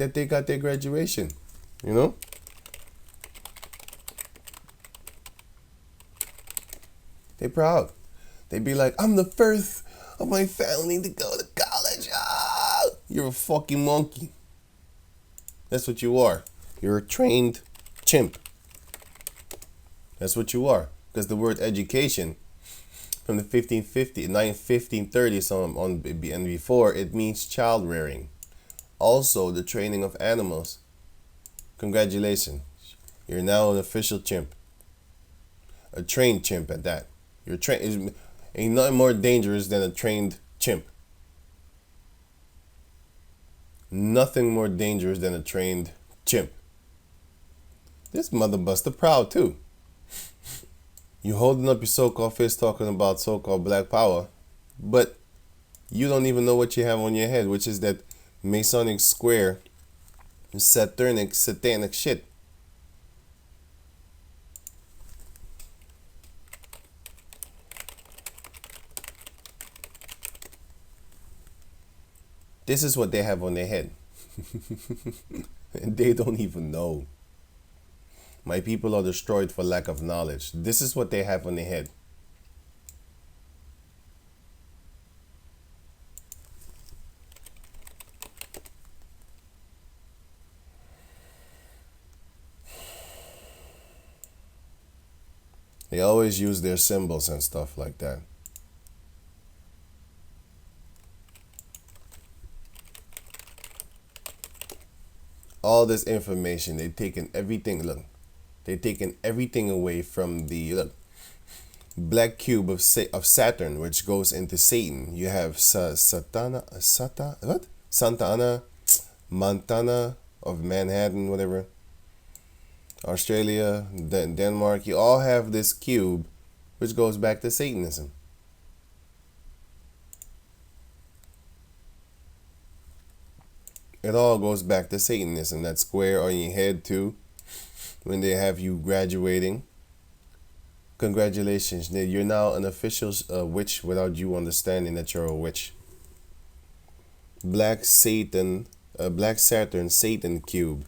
that they got their graduation, you know? They proud. They be like, I'm the first of my family to go to college. Ah! You're a fucking monkey. That's what you are. You're a trained chimp. That's what you are. Because the word education from the 1530s on and before, it means child rearing. Also, the training of animals. Congratulations. You're now an official chimp. A trained chimp at that. You're trained. Ain't nothing more dangerous than a trained chimp. Nothing more dangerous than a trained chimp. This mother buster proud too. You holding up your so-called fist talking about so-called black power, but you don't even know what you have on your head, which is that Masonic square, satanic shit. This is what they have on their head. And they don't even know. My people are destroyed for lack of knowledge. This is what they have on their head. They always use their symbols and stuff like that. All this information, they've taken everything. Look, they've taken everything away from the black cube of Saturn, which goes into Satan. You have Santa Ana, Montana of Manhattan, whatever. Australia, Denmark. You all have this cube, which goes back to Satanism. It all goes back to Satanism. That square on your head too, when they have you graduating. Congratulations, you're now an official witch without you understanding that you're a witch. Black Saturn, Satan cube.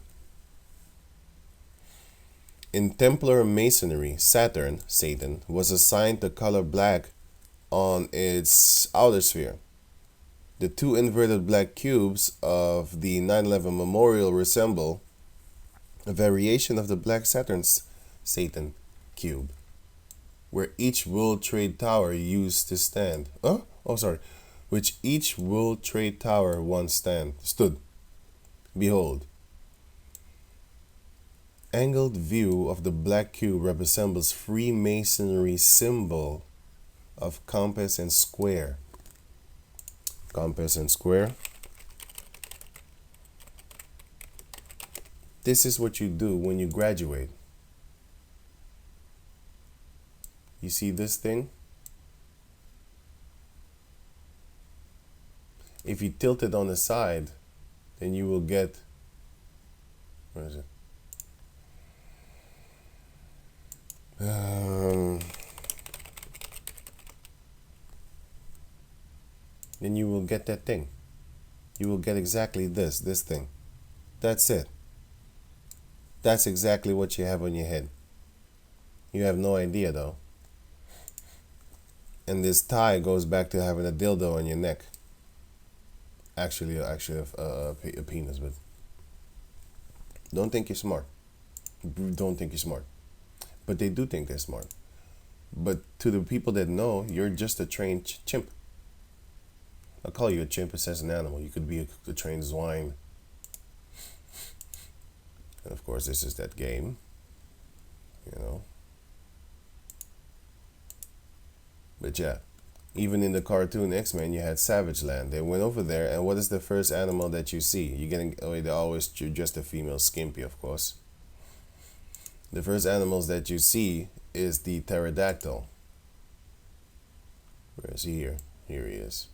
In Templar Masonry, Saturn, Satan, was assigned the color black on its outer sphere. The two inverted black cubes of the 9/11 memorial resemble a variation of the black Saturn's Satan cube, where each World Trade Tower used to stand. Which each World Trade Tower once stood. Behold, angled view of the black cube resembles Freemasonry symbol of compass and square. Compass and square. This is what you do when you graduate. You see this thing? If you tilt it on the side, then you will get, where is it? Then you will get that thing. You will get exactly this thing. That's it. That's exactly what you have on your head. You have no idea though. And this tie goes back to having a dildo on your neck. Actually a penis, but don't think you're smart. Don't think you're smart. But they do think they're smart. But to the people that know, you're just a trained chimp. I'll call you a chimp. It says an animal. You could be a trained swine. And of course, this is that game. You know. But yeah, even in the cartoon X-Men, you had Savage Land. They went over there, and what is the first animal that you see? You're getting, they're always just a female skimpy, of course. The first animals that you see is the pterodactyl. Where is he here? Here he is.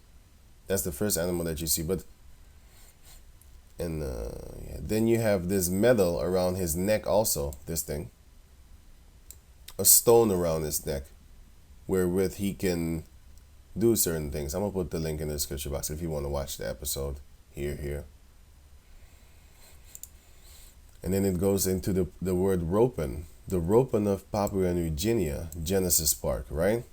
That's the first animal that you see. But and then you have this metal around his neck also. This thing. A stone around his neck, wherewith he can do certain things. I'm gonna put the link in the description box if you want to watch the episode. Here. And then it goes into the word ropen. The ropen of Papua New Guinea, Genesis Park, right?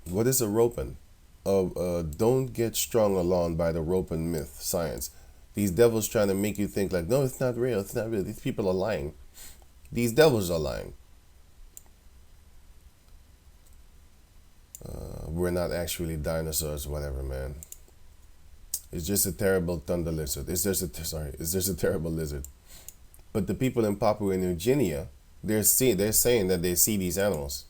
What is a ropen? Don't get strung along by the ropen myth, science. These devils trying to make you think like, no, it's not real. It's not real. These people are lying. These devils are lying. We're not actually dinosaurs, whatever, man. It's just a terrible thunder lizard. It's just a terrible lizard. But the people in Papua New Guinea, they're saying that they see these animals.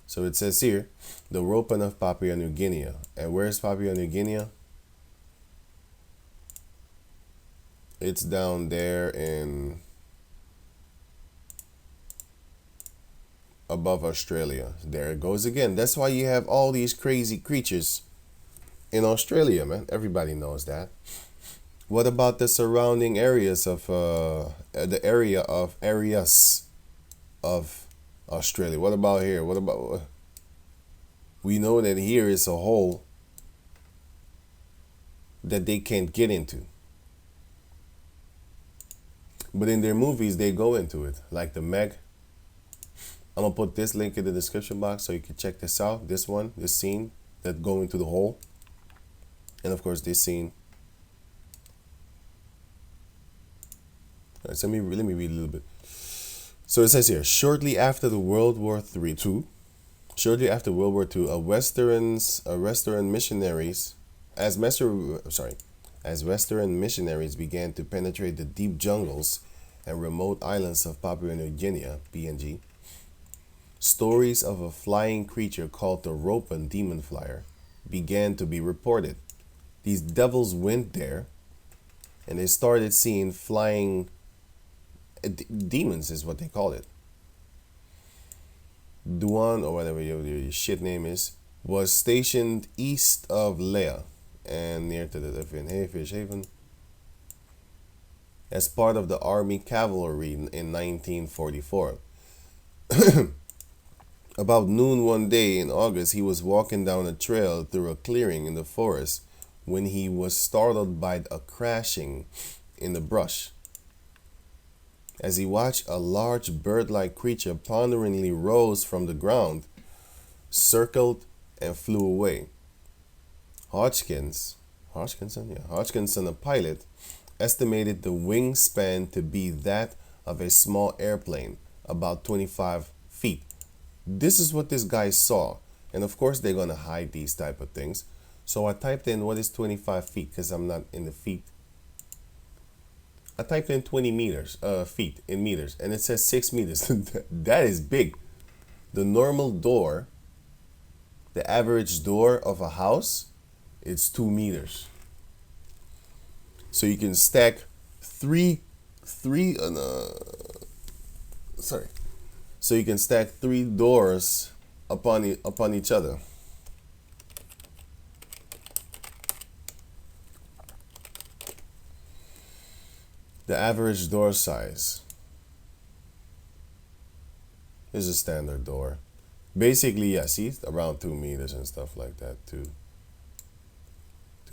So it says here, the ropen of Papua New Guinea. And where's Papua New Guinea? It's down there in above Australia. There it goes again. That's why you have all these crazy creatures in Australia, man. Everybody knows that. What about the surrounding areas of areas of Australia? What about here? What about we know that here is a hole that they can't get into. But in their movies they go into it, like the Meg. I'm gonna put this link in the description box so you can check this out. This scene that go into the hole. And of course this scene. All right, so let me read a little bit. So it says here, shortly after World War II, Western missionaries began to penetrate the deep jungles and remote islands of Papua New Guinea, PNG. Stories of a flying creature called the ropen demon flyer began to be reported. These devils went there and they started seeing flying demons is what they call it. Duan, or whatever your shit name is, was stationed east of Lea and near to the Fish Haven as part of the Army Cavalry in 1944. About noon one day in August, he was walking down a trail through a clearing in the forest when he was startled by a crashing in the brush. As he watched, a large bird-like creature ponderingly rose from the ground, circled, and flew away. Hodgkinson, a pilot, estimated the wingspan to be that of a small airplane, about 25 feet. This is what this guy saw. And of course, they're going to hide these type of things. So I typed in what is 25 feet because I'm not in the feet. I typed in 20 meters, feet in meters, and it says 6 meters. That is big. The normal door, the average door of a house, it's 2 meters. So you can stack three So you can stack 3 doors upon each other. The average door size is a standard door. Basically, yeah, see, around 2 meters and stuff like that, 2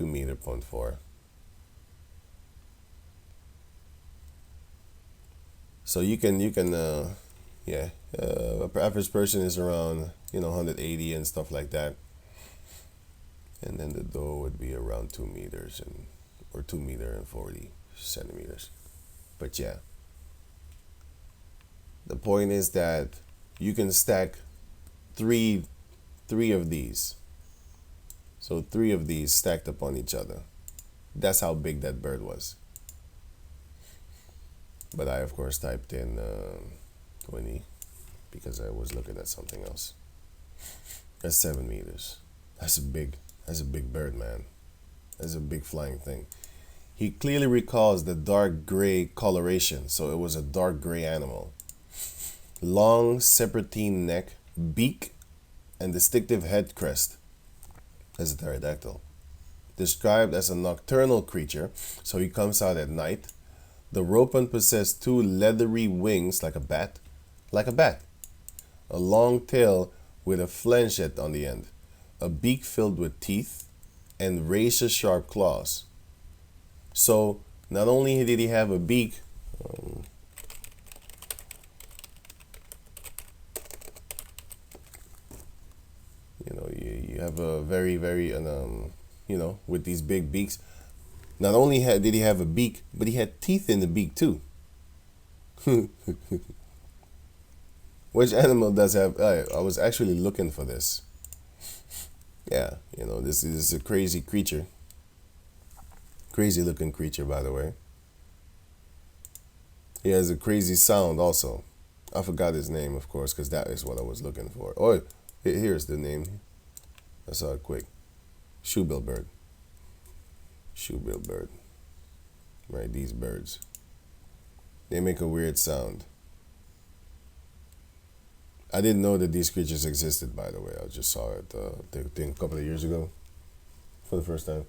meter, 0.4. So you can average person is around 180 and stuff like that, and then the door would be around 2 meters or 2 meter and 40 centimeters. But yeah, the point is that you can stack three of these. So 3 of these stacked upon each other. That's how big that bird was. But I of course typed in 20 because I was looking at something else. That's 7 meters. That's a big bird, man. That's a big flying thing. He clearly recalls the dark gray coloration, so it was a dark gray animal. Long serpentine neck, beak, and distinctive head crest as a pterodactyl. Described as a nocturnal creature, so he comes out at night. The ropen possessed 2 leathery wings like a bat. A long tail with a flechette on the end, a beak filled with teeth, and razor-sharp claws. So Not only did he have a beak, you have a very, very, with these big beaks. Not only did he have a beak, but he had teeth in the beak too. Which animal does have? I was actually looking for this. Yeah, this is a crazy creature. Crazy looking creature, by the way. He has a crazy sound also. I forgot his name, of course, because that is what I was looking for. Oh, here's the name. I saw it quick. Shoebill bird. Shoebill bird. Right, these birds. They make a weird sound. I didn't know that these creatures existed, by the way. I just saw it a couple of years ago for the first time.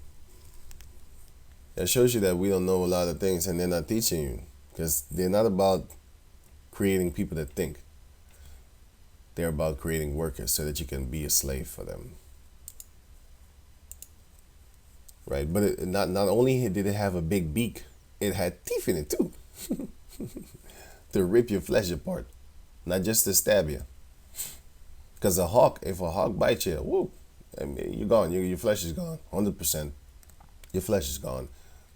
It shows you that we don't know a lot of things and they're not teaching you, because they're not about creating people that think. They're about creating workers so that you can be a slave for them. Right? But not only did it have a big beak, it had teeth in it too. To rip your flesh apart. Not just to stab you. Because if a hawk bites you, whoop, I mean, you're gone. Your flesh is gone. 100%. Your flesh is gone.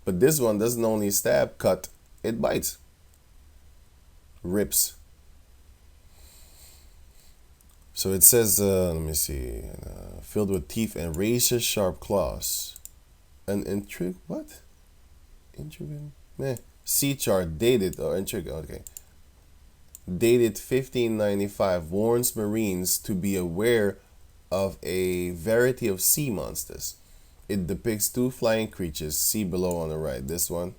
But this one doesn't only stab, cut, it bites. Rips. So it says, let me see, filled with teeth and razor sharp claws. An intriguing, what? Intriguing? Sea chart dated, intriguing, okay. Dated 1595 warns Marines to be aware of a variety of sea monsters. It depicts two flying creatures, see below on the right. This one,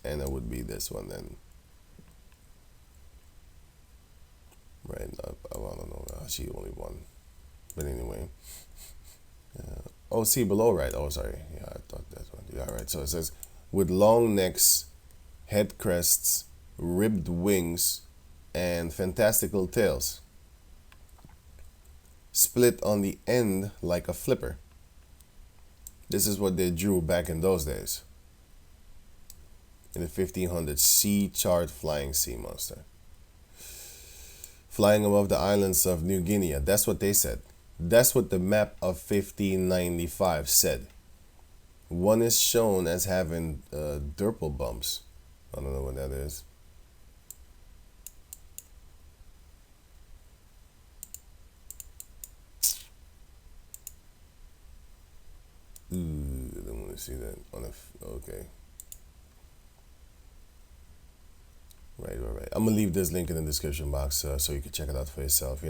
and it would be this one then. Right, I don't know, I see only one. But anyway. See below, right? Oh, sorry. Yeah, I thought that one. Yeah, right. So it says, with long necks, head crests, ribbed wings, and fantastical tails. Split on the end like a flipper. This is what they drew back in those days. In the 1500s, sea chart flying sea monster. Flying above the islands of New Guinea. That's what they said. That's what the map of 1595 said. One is shown as having derpal bumps. I don't know what that is. Ooh, I don't want to see that on okay. Right. I'm gonna leave this link in the description box so you can check it out for yourself.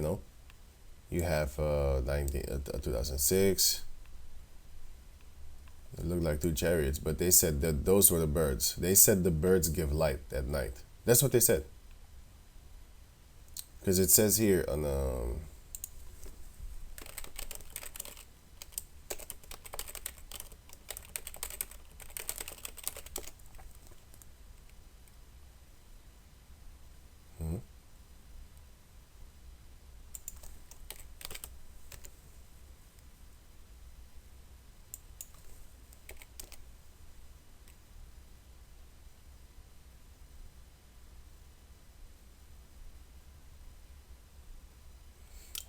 You have 2006. It looked like two chariots, but they said that those were the birds. They said the birds give light at night. That's what they said. Because it says here on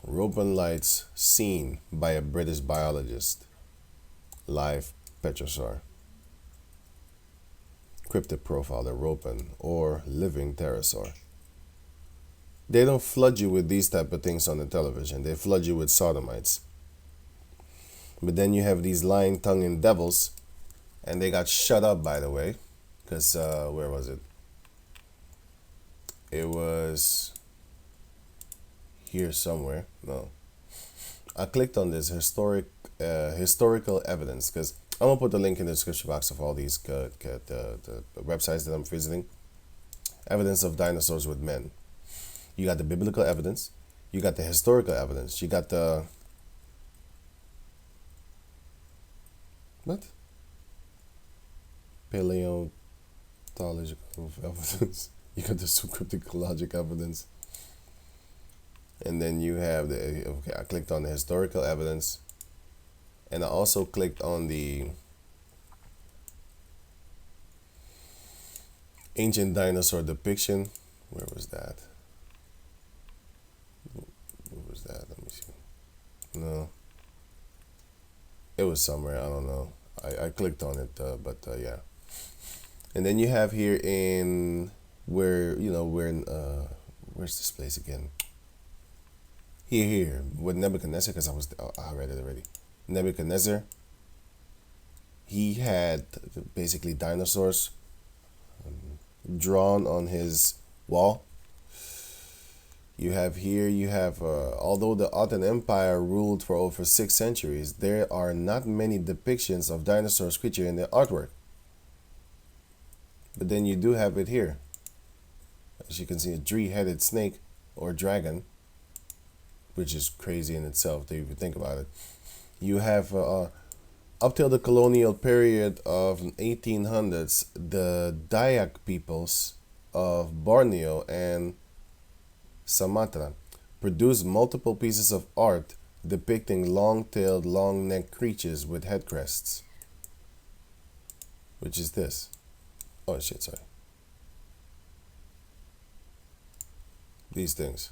Ropen lights seen by a British biologist. Live Petrosaur. Cryptid profile of Ropen or living pterosaur. They don't flood you with these type of things on the television. They flood you with sodomites. But then you have these lying-tongued devils, and they got shut up, by the way, because where was it? It was here somewhere. No, I clicked on this historical evidence, because I'm gonna put the link in the description box of all these the websites that I'm visiting. Evidence of dinosaurs with men. You got the biblical evidence, you got the historical evidence, you got the paleontological evidence. You got the subcryptologic evidence. And then you have I clicked on the historical evidence. And I also clicked on the Ancient dinosaur depiction. Where was that? Where was that? Let me see. No. It was somewhere. I don't know. I clicked on it, but yeah. And then you have here in where where's this place again? Here with Nebuchadnezzar, because I read it already. Nebuchadnezzar. He had basically dinosaurs drawn on his wall. You have although the Ottoman Empire ruled for over 6 centuries, there are not many depictions of dinosaurs creature in their artwork. But then you do have it here. As you can see, a three-headed snake or dragon, which is crazy in itself if you think about it. You have up till the colonial period of 1800s, the Dayak peoples of Borneo and Sumatra produced multiple pieces of art depicting long-tailed, long-necked creatures with head crests. Which is this. Oh shit, sorry. These things.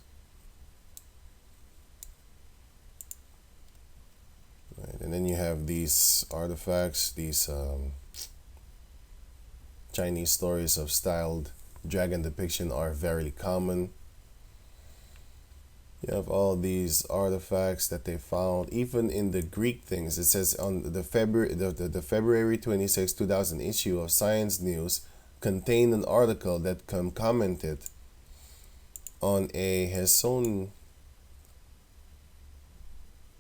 Right, and then you have these artifacts, these Chinese stories of styled dragon depiction are very common. You have all these artifacts that they found, even in the Greek things. It says on the February 26, 2000 issue of Science News contained an article that commented on a Hessian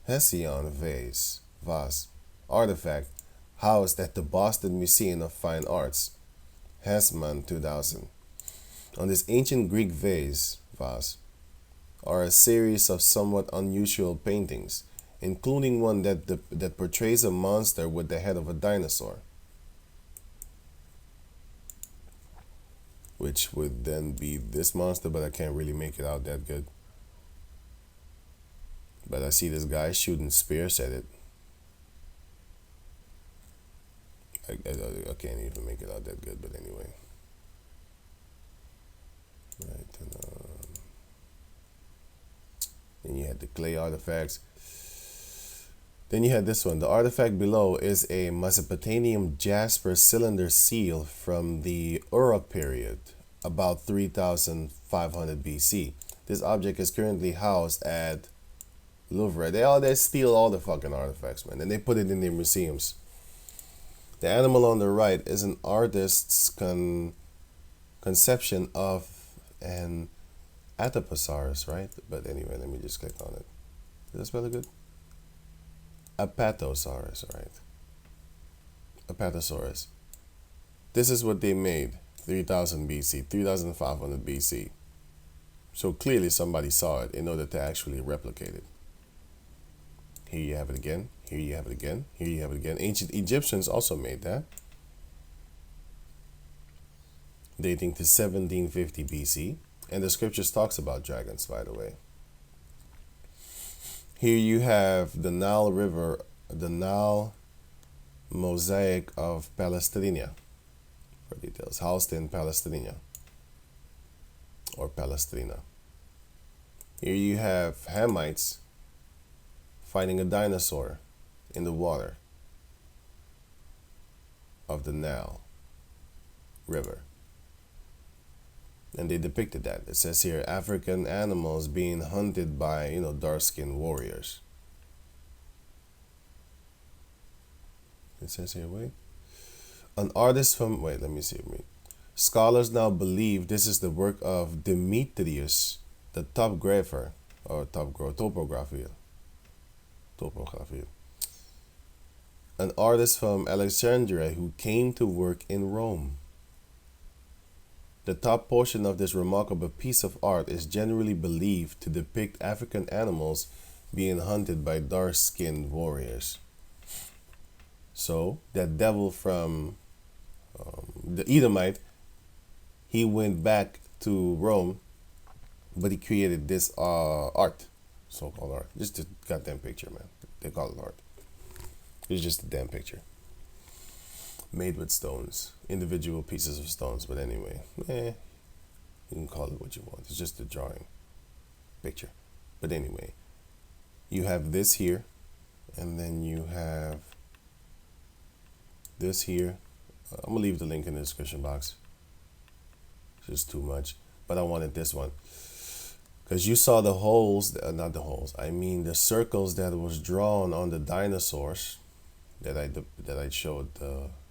vase artifact housed at the Boston Museum of Fine Arts, Hessman 2000. On this ancient Greek vase are a series of somewhat unusual paintings, including one that portrays a monster with the head of a dinosaur, which would then be this monster, but I can't really make it out that good. But I see this guy shooting spears at it. I can't even make it out that good, but anyway. Right, and you had the clay artifacts. Then you had this one. The artifact below is a Mesopotamian jasper cylinder seal from the Ura period, about 3,500 BC. This object is currently housed at Louvre. They steal all the fucking artifacts, man, and they put it in their museums. The animal on the right is an artist's conception of an Apatosaurus, right? But anyway, let me just click on it. Did that spell it good? Apatosaurus, right? Apatosaurus. This is what they made 3000 BC, 3500 BC. So clearly somebody saw it in order to actually replicate it. Here you have it again. Here you have it again. Here you have it again. Ancient Egyptians also made that, dating to 1750 BC. And the scriptures talks about dragons, by the way. Here you have the Nile River, the Nile mosaic of Palestrina. For details, housed in Palestrina or Palestrina. Here you have Hamites finding a dinosaur in the water of the Nile River. And they depicted that. It says here, African animals being hunted by, dark-skinned warriors. It says here, let me see. Scholars now believe this is the work of Demetrius, the topographer, or topographer. An artist from Alexandria who came to work in Rome. The top portion of this remarkable piece of art is generally believed to depict African animals being hunted by dark-skinned warriors. So, that devil from the Edomite, he went back to Rome, but he created this art, so-called art. Just a goddamn picture, man. They call it art. It's just a damn picture. made with stones, individual pieces of stones. But anyway, you can call it what you want. It's just a drawing picture. But anyway, you have this here, and then you have this here. I'm gonna leave the link in the description box. It's just too much, but I wanted this one because you saw the holes, not the holes. I mean the circles that was drawn on the dinosaurs that I showed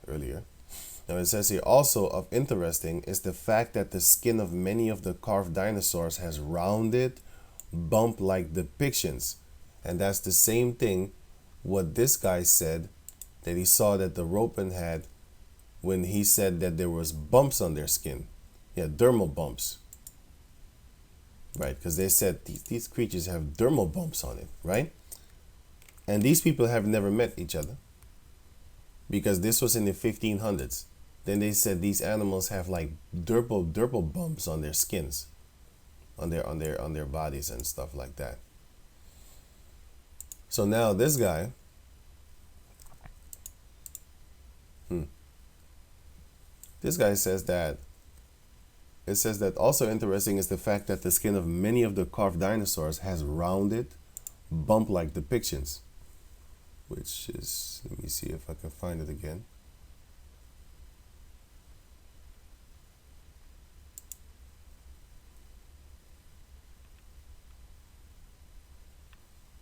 earlier. Now it says here, also of interesting is the fact that the skin of many of the carved dinosaurs has rounded, bump-like depictions, and that's the same thing what this guy said that he saw that the Ropen had when he said that there was bumps on their skin. Yeah, dermal bumps. Right, because they said these creatures have dermal bumps on it, right? And these people have never met each other because this was in the 1500s. Then they said these animals have like dermal bumps on their skins, on their bodies and stuff like that. So now this guy, this guy says that, it says that also interesting is the fact that the skin of many of the carved dinosaurs has rounded, bump-like depictions, which is, let me see if I can find it again.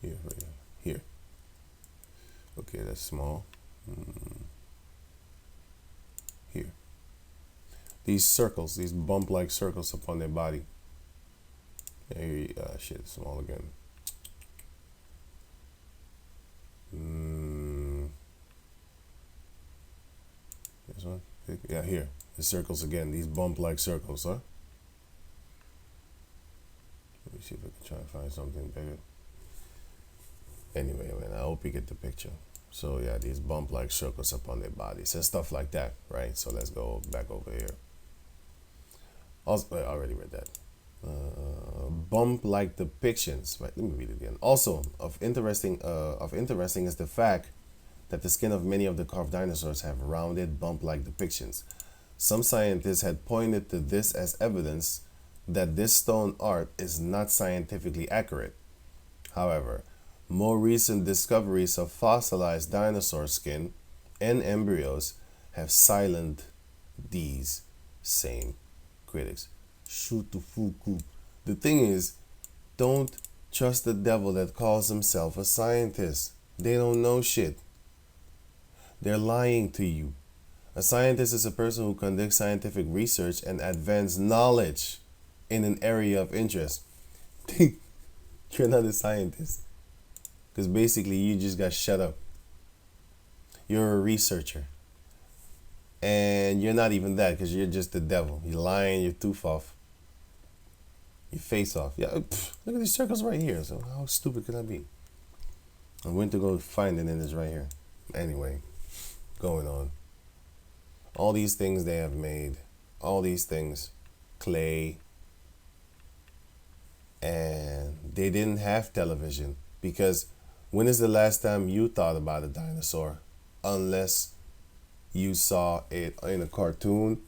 Here, right here. Okay, that's small. Here. These circles, these bump-like circles upon their body. Here, shit, small again. This one? Yeah, here. The circles again, these bump-like circles, huh? Let me see if I can try and find something bigger. Anyway, man, I hope you get the picture. So yeah, these bump-like circles upon their bodies and stuff like that, right? So let's go back over here. Also, I already read that. Bump-like depictions. Right, let me read it again. Also, of interesting is the fact that the skin of many of the carved dinosaurs have rounded, bump-like depictions. Some scientists had pointed to this as evidence that this stone art is not scientifically accurate. However, more recent discoveries of fossilized dinosaur skin and embryos have silenced these same critics. Shutufuku. The thing is, don't trust the devil that calls himself a scientist. They don't know shit. They're lying to you. A scientist is a person who conducts scientific research and advances knowledge in an area of interest. You're not a scientist. Because basically you just got shut up. You're a researcher. And you're not even that because you're just the devil. You're lying your tooth off. Your face off. Yeah, look at these circles right here. So how stupid could I be? I went to go find it and it's right here. Anyway, going on. All these things they have made. All these things. Clay. And they didn't have television. Because when is the last time you thought about a dinosaur? Unless you saw it in a cartoon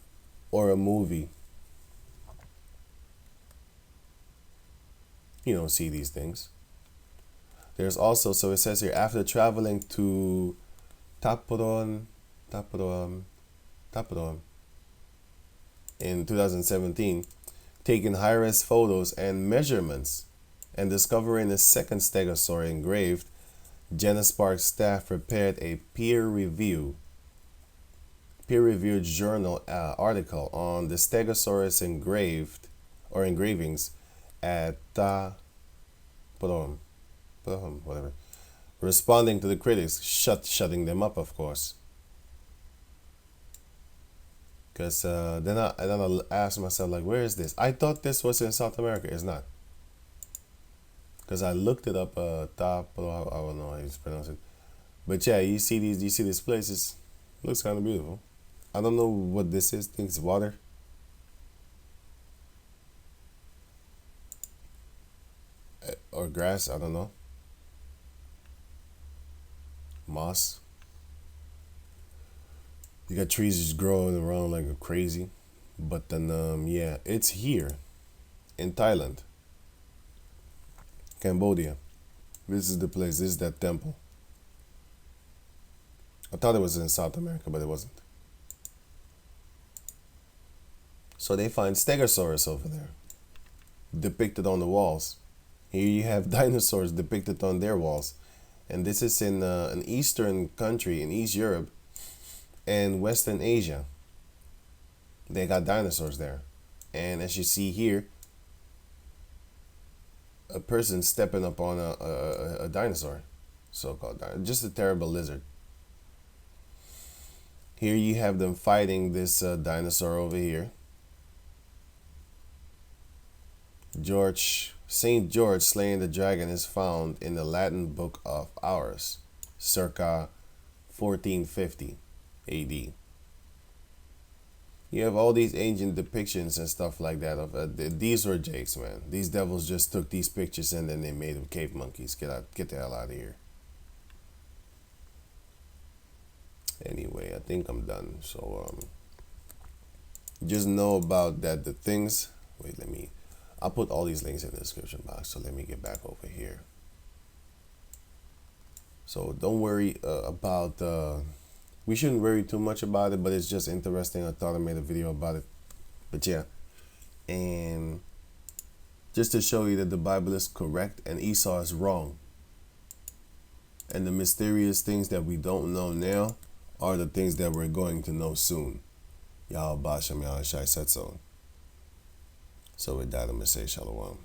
or a movie. You don't see these things. There's also, so it says here, after traveling to Taporon in 2017, taking high-res photos and measurements, and discovering a second stegosaur engraved, Genus Park staff prepared a peer-reviewed journal article on the Stegosaurus engravings at whatever, responding to the critics, shutting them up, of course. Because then I asked myself, like, where is this? I thought this was in South America. It's not. Because I looked it up, I don't know how you pronounce it. But yeah, you see these places. Looks kind of beautiful. I don't know what this is. I think it's water. Or grass, I don't know. Moss. You got trees just growing around like crazy. But then, yeah, it's here in Thailand, Cambodia. This is the place. This is that temple. I thought it was in South America, but it wasn't. So they find Stegosaurus over there, depicted on the walls. Here you have dinosaurs depicted on their walls. And this is in an eastern country in East Europe and Western Asia. They got dinosaurs there. And as you see here, a person stepping up on a dinosaur, so-called dinosaur, just a terrible lizard. Here you have them fighting this dinosaur over here. Saint George slaying the dragon is found in the Latin Book of Hours, circa 1450 AD. You have all these ancient depictions and stuff like that. These were jakes, man. These devils just took these pictures and then they made them cave monkeys. Get the hell out of here. Anyway, I think I'm done. So just know about that. The things. Wait, I'll put all these links in the description box. So let me get back over here. So don't worry about. We shouldn't worry too much about it, but it's just interesting. I thought I made a video about it. But yeah, and just to show you that the Bible is correct and Esau is wrong. And the mysterious things that we don't know now are the things that we're going to know soon. Yahawah Bahasham Yahawashi said so. So with that, I'm going to say shalom.